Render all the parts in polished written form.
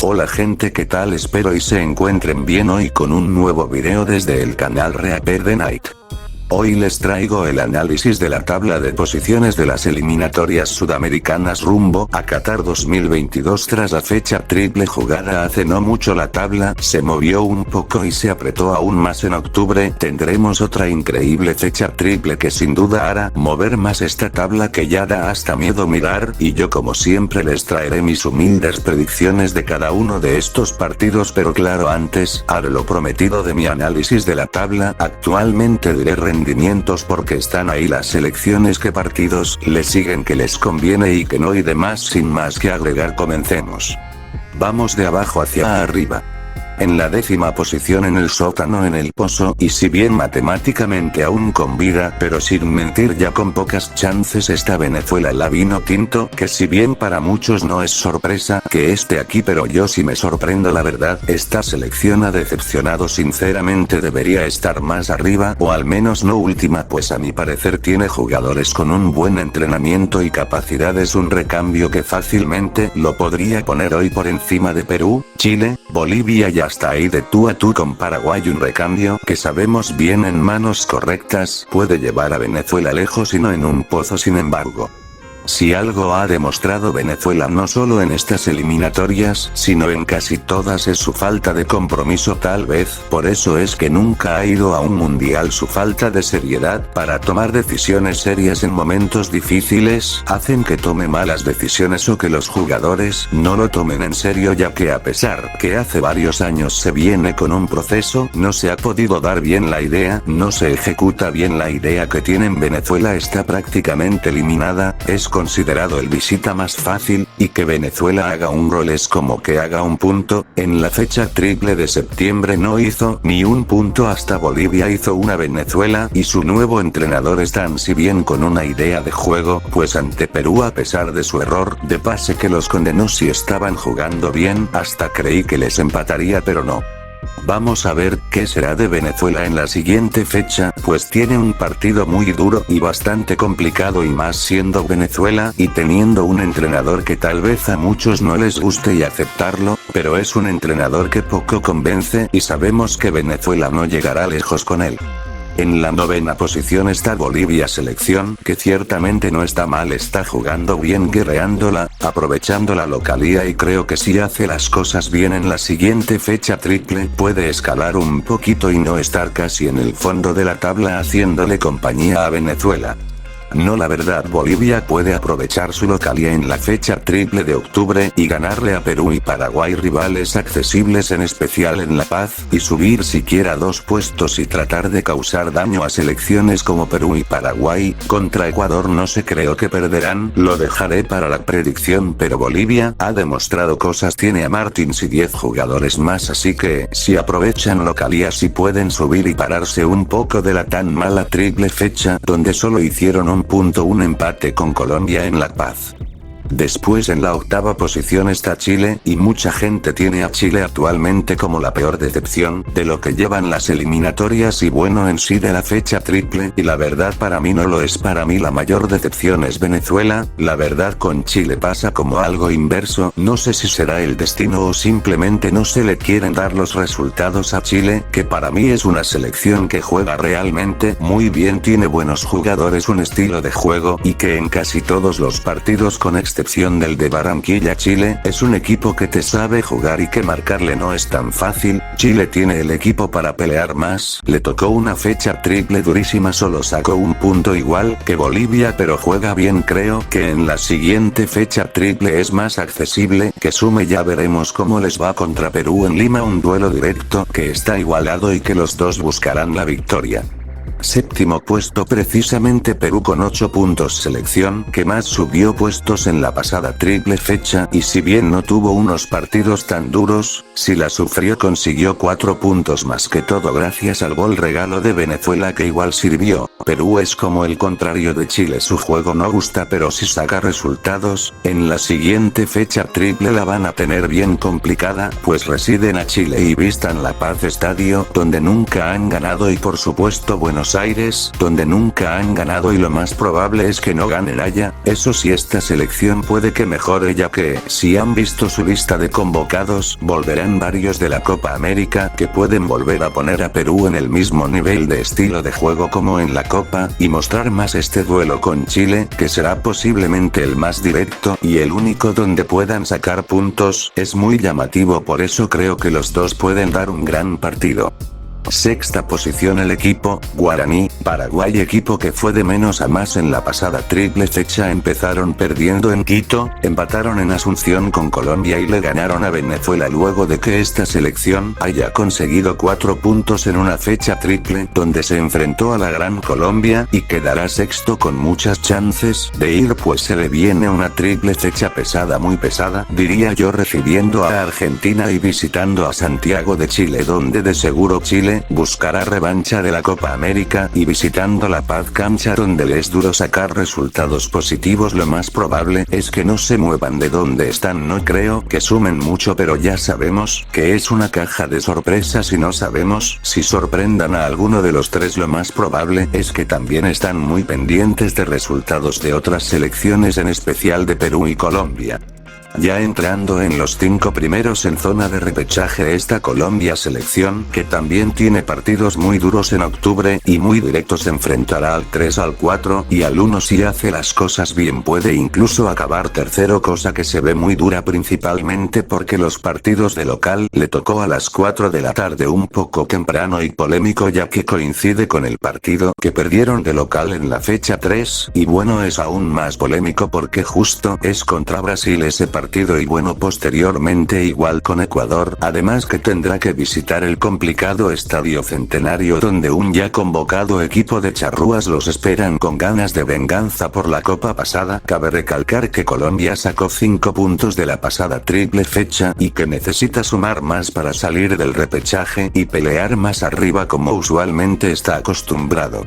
Hola gente, ¿qué tal? Espero y se encuentren bien hoy con un nuevo video desde el canal Reaper the Night. Hoy les traigo el análisis de la tabla de posiciones de las eliminatorias sudamericanas rumbo a Qatar 2022. Tras la fecha triple jugada hace no mucho, la tabla se movió un poco y se apretó aún más. En octubre tendremos otra increíble fecha triple que sin duda hará mover más esta tabla, que ya da hasta miedo mirar, y yo como siempre les traeré mis humildes predicciones de cada uno de estos partidos. Pero claro, antes haré lo prometido de mi análisis de la tabla. Actualmente diré rendimientos porque están ahí las selecciones, qué partidos les siguen, que les conviene y que no, y demás. Sin más que agregar, comencemos. Vamos de abajo hacia arriba. En la 10ª posición, en el sótano, en el pozo, y si bien matemáticamente aún con vida, pero sin mentir ya con pocas chances, está Venezuela, la vino tinto, que si bien para muchos no es sorpresa que esté aquí, pero yo sí me sorprendo, la verdad. Esta selección ha decepcionado, sinceramente debería estar más arriba, o al menos no última, pues a mi parecer tiene jugadores con un buen entrenamiento y capacidades, un recambio que fácilmente lo podría poner hoy por encima de Perú, Chile, Bolivia y hasta ahí de tú a tú con Paraguay. Un recambio que sabemos bien en manos correctas puede llevar a Venezuela lejos y no en un pozo. Sin embargo, si algo ha demostrado Venezuela no solo en estas eliminatorias, sino en casi todas, es su falta de compromiso. Tal vez por eso es que nunca ha ido a un mundial. Su falta de seriedad para tomar decisiones serias en momentos difíciles hacen que tome malas decisiones o que los jugadores no lo tomen en serio, ya que a pesar que hace varios años se viene con un proceso, no se ha podido dar bien la idea, no se ejecuta bien la idea que tienen. Venezuela está prácticamente eliminada, es considerado el visita más fácil, y que Venezuela haga un gol es como que haga un punto. En la fecha triple de septiembre no hizo ni un punto, hasta Bolivia hizo una. Venezuela y su nuevo entrenador están si bien con una idea de juego, pues ante Perú, a pesar de su error de pase que los condenó, si estaban jugando bien, hasta creí que les empataría, pero no. Vamos a ver qué será de Venezuela en la siguiente fecha, pues tiene un partido muy duro y bastante complicado, y más siendo Venezuela y teniendo un entrenador que tal vez a muchos no les guste y aceptarlo, pero es un entrenador que poco convence, y sabemos que Venezuela no llegará lejos con él. En la 9ª posición está Bolivia, selección que ciertamente no está mal, está jugando bien, guerreándola, aprovechando la localía, y creo que si hace las cosas bien en la siguiente fecha triple puede escalar un poquito y no estar casi en el fondo de la tabla haciéndole compañía a Venezuela. No, la verdad, Bolivia puede aprovechar su localía en la fecha triple de octubre y ganarle a Perú y Paraguay, rivales accesibles en especial en La Paz, y subir siquiera 2 puestos y tratar de causar daño a selecciones como Perú y Paraguay. Contra Ecuador no sé, creo que perderán, lo dejaré para la predicción, pero Bolivia ha demostrado cosas, tiene a Martins y 10 jugadores más, así que si aprovechan localía sí pueden subir y pararse un poco de la tan mala triple fecha donde solo hicieron un punto, un empate con Colombia en La Paz. Después en la 8ª posición está Chile, y mucha gente tiene a Chile actualmente como la peor decepción de lo que llevan las eliminatorias y bueno en sí de la fecha triple, y la verdad para mí no lo es. Para mí la mayor decepción es Venezuela. La verdad con Chile pasa como algo inverso, no sé si será el destino o simplemente no se le quieren dar los resultados a Chile, que para mí es una selección que juega realmente muy bien, tiene buenos jugadores, un estilo de juego, y que en casi todos los partidos con excepción del de Barranquilla, Chile es un equipo que te sabe jugar y que marcarle no es tan fácil. Chile tiene el equipo para pelear más, le tocó una fecha triple durísima, solo sacó un punto igual que Bolivia, pero juega bien. Creo que en la siguiente fecha triple es más accesible que sume, ya veremos cómo les va contra Perú en Lima, un duelo directo que está igualado y que los dos buscarán la victoria. 7º puesto precisamente Perú con 8 puntos, selección que más subió puestos en la pasada triple fecha, y si bien no tuvo unos partidos tan duros, si la sufrió, consiguió 4 puntos más, que todo gracias al gol regalo de Venezuela que igual sirvió. Perú es como el contrario de Chile, su juego no gusta pero si saca resultados. En la siguiente fecha triple la van a tener bien complicada, pues residen a Chile y vistan La Paz, estadio donde nunca han ganado, y por supuesto buenos Buenos Aires, donde nunca han ganado y lo más probable es que no ganen allá. Eso sí, esta selección puede que mejore, ya que, si han visto su lista de convocados, volverán varios de la Copa América que pueden volver a poner a Perú en el mismo nivel de estilo de juego como en la Copa, y mostrar más este duelo con Chile, que será posiblemente el más directo y el único donde puedan sacar puntos. Es muy llamativo, por eso creo que los dos pueden dar un gran partido. Sexta posición, el equipo Guaraní Paraguay, equipo que fue de menos a más en la pasada triple fecha. Empezaron perdiendo en Quito, empataron en Asunción con Colombia y le ganaron a Venezuela luego de que esta selección haya conseguido 4 puntos en una fecha triple donde se enfrentó a la Gran Colombia, y quedará sexto con muchas chances de ir, pues se le viene una triple fecha pesada, muy pesada diría yo, recibiendo a Argentina y visitando a Santiago de Chile, donde de seguro Chile buscará revancha de la Copa América, y visitando La Paz, cancha donde les es duro sacar resultados positivos. Lo más probable es que no se muevan de donde están, no creo que sumen mucho, pero ya sabemos que es una caja de sorpresas y no sabemos si sorprendan a alguno de los tres. Lo más probable es que también están muy pendientes de resultados de otras selecciones, en especial de Perú y Colombia. Ya entrando en los 5 primeros en zona de repechaje, esta Colombia selección, que también tiene partidos muy duros en octubre y muy directos, se enfrentará al 3, al 4 y al 1. Si hace las cosas bien puede incluso acabar tercero, cosa que se ve muy dura, principalmente porque los partidos de local le tocó a las 4 de la tarde, un poco temprano y polémico, ya que coincide con el partido que perdieron de local en la fecha 3, y bueno, es aún más polémico porque justo es contra Brasil ese partido, y bueno, posteriormente igual con Ecuador, además que tendrá que visitar el complicado Estadio Centenario, donde un ya convocado equipo de charrúas los esperan con ganas de venganza por la copa pasada. Cabe recalcar que Colombia sacó 5 puntos de la pasada triple fecha y que necesita sumar más para salir del repechaje y pelear más arriba como usualmente está acostumbrado.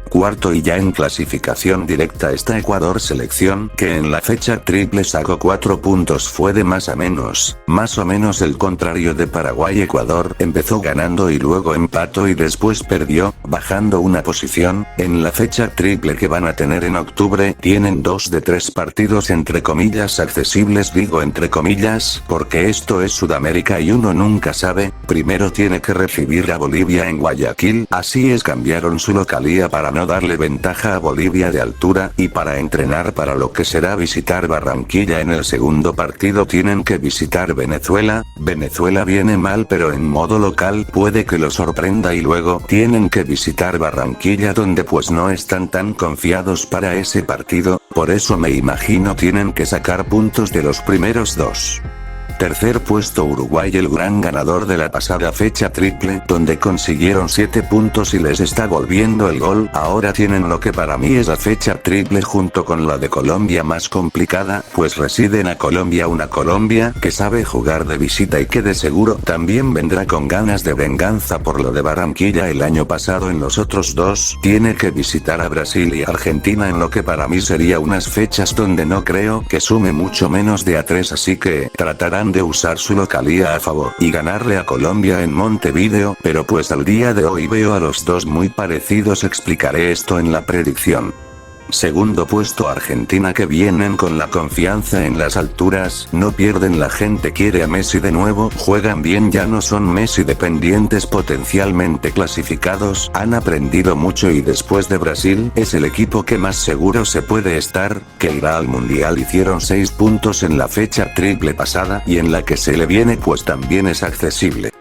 Cuarto y ya en clasificación directa está Ecuador selección, que en la fecha triple sacó 4 puntos, fue de más a menos, más o menos el contrario de Paraguay. Ecuador empezó ganando y luego empató y después perdió, bajando una posición. En la fecha triple que van a tener en octubre, tienen 2 de 3 partidos entre comillas accesibles, digo entre comillas, porque esto es Sudamérica y uno nunca sabe. Primero tiene que recibir a Bolivia en Guayaquil, así es, cambiaron su localía para no darle ventaja a Bolivia de altura, y para entrenar para lo que será visitar Barranquilla. En el segundo partido tienen que visitar Venezuela. Venezuela viene mal, pero en modo local puede que lo sorprenda, y luego tienen que visitar Barranquilla, donde pues no están tan confiados para ese partido, por eso me imagino tienen que sacar puntos de los primeros 2. Tercer puesto Uruguay, el gran ganador de la pasada fecha triple, donde consiguieron 7 puntos y les está volviendo el gol. Ahora tienen lo que para mí es la fecha triple junto con la de Colombia más complicada, pues residen a Colombia, una Colombia que sabe jugar de visita y que de seguro también vendrá con ganas de venganza por lo de Barranquilla el año pasado. En los otros 2, tiene que visitar a Brasil y Argentina, en lo que para mí sería unas fechas donde no creo que sume mucho menos de a 3, así que tratarán de usar su localía a favor y ganarle a Colombia en Montevideo, pero pues al día de hoy veo a los dos muy parecidos. Explicaré esto en la predicción. Segundo puesto Argentina, que vienen con la confianza en las alturas, no pierden, la gente quiere a Messi de nuevo, juegan bien, ya no son Messi dependientes, potencialmente clasificados, han aprendido mucho y después de Brasil, es el equipo que más seguro se puede estar, que irá al mundial. Hicieron 6 puntos en la fecha triple pasada y en la que se le viene pues también es accesible.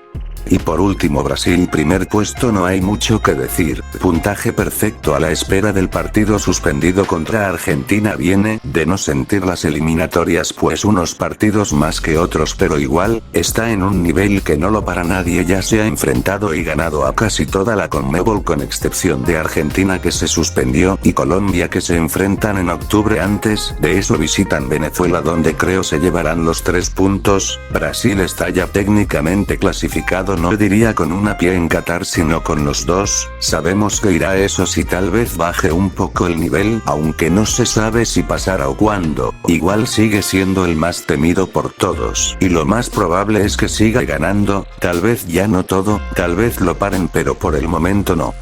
Y por último Brasil, primer puesto, no hay mucho que decir, puntaje perfecto a la espera del partido suspendido contra Argentina. Viene de no sentir las eliminatorias, pues unos partidos más que otros, pero igual, está en un nivel que no lo para nadie, ya se ha enfrentado y ganado a casi toda la Conmebol con excepción de Argentina que se suspendió y Colombia que se enfrentan en octubre. Antes de eso visitan Venezuela, donde creo se llevarán los 3 puntos, Brasil está ya técnicamente clasificado, no diría con una pie en Qatar sino con los 2, sabemos que irá, eso sí, tal vez baje un poco el nivel, aunque no se sabe si pasará o cuándo, igual sigue siendo el más temido por todos, y lo más probable es que siga ganando, tal vez ya no todo, tal vez lo paren, pero por el momento no.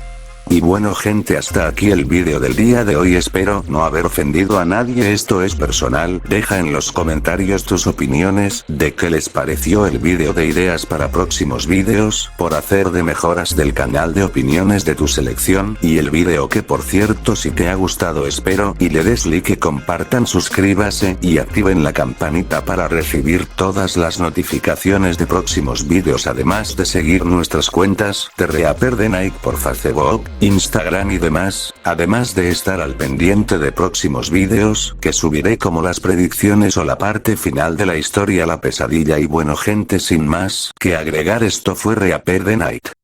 Y bueno gente, hasta aquí el vídeo del día de hoy, espero no haber ofendido a nadie, esto es personal, deja en los comentarios tus opiniones, de qué les pareció el vídeo, de ideas para próximos vídeos, por hacer de mejoras del canal, de opiniones de tu selección, y el vídeo que por cierto si te ha gustado espero y le des like, que compartan, suscríbase y activen la campanita para recibir todas las notificaciones de próximos vídeos, además de seguir nuestras cuentas de Reaper The Night por Facebook, Instagram y demás, además de estar al pendiente de próximos vídeos que subiré como las predicciones o la parte final de la historia La Pesadilla. Y bueno gente, sin más que agregar, esto fue Reaper The Night.